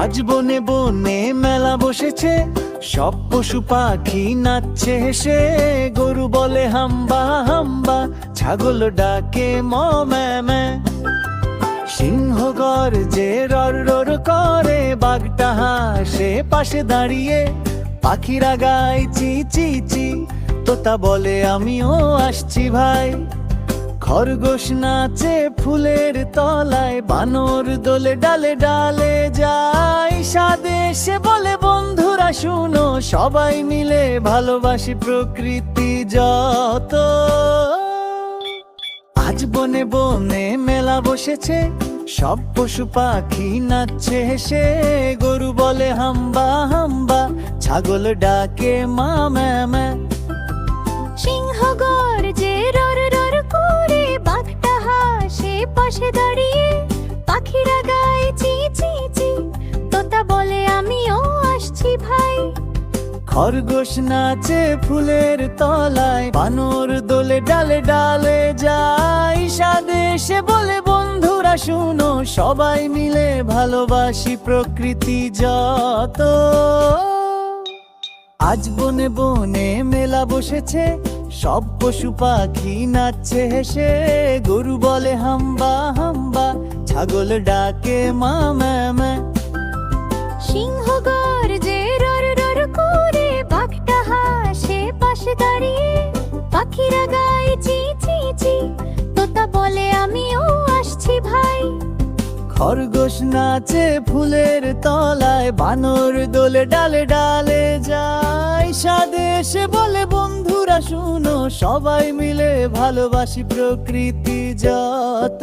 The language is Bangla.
আজ বনে বনে মেলা বসেছে, সব পশু পাখি নাচছে হেসে। গরু বলে হাম্বা হাম্বা, ছাগল ডাকে ম ম্যা ম্যা। সিংহ গর্জে রর রর করে, বাঘটা হাসে পাশে দাঁড়িয়ে। পাখিরা গায় চি চি চি, তোতা বলে আমিও আসছি ভাই। খরগোশ নাচে ফুলের তলায়, বানর দোলে ডালে ডালে যায়। সাদে সে বলে বন্ধুরা শুনো, সবাই মিলে ভালোবাসি প্রকৃতি যত। আজ বনে বনে মেলা বসেছে, সব পশু পাখি নাচছে হেসে। গরু বলে হাম্বা হাম্বা, ছাগল ডাকে মা ম্যা ম্যা। সিংহ গর্জে রর রর করে, বাঘটা হাসে পাশে দাঁড়িয়ে। পাখিরা গায় চি চি চি, তোতা বলে আমিও আসছি ভাই। খরগোশ নাচে ফুলের তলায়, বানর দোলে ডালে ডালে যায়। সাদে সে বলে বন্ধুরা শুনো, সবাই মিলে ভালোবাসি প্রকৃতি যত। আজ বনে বনে মেলা বসেছে, সব পশু পাখি নাচছে হেসে। গরু বলে হাম্বা হাম্বা, ছাগল ডাকে মা ম্যা ম্যা। সিংহ গর্জে রর রর করে, বাঘটা হাসে পাশে দাঁড়িয়ে। পাখিরা গায় চি চি চি, তোতা বলে আমিও আসছি ভাই। খরগোশ নাচে ফুলের তলায়, বানর দোলে ডালে ডালে যায়। সাদে সে বলে বন্ধুরা শুনো, সবাই মিলে ভালোবাসি প্রকৃতি যত।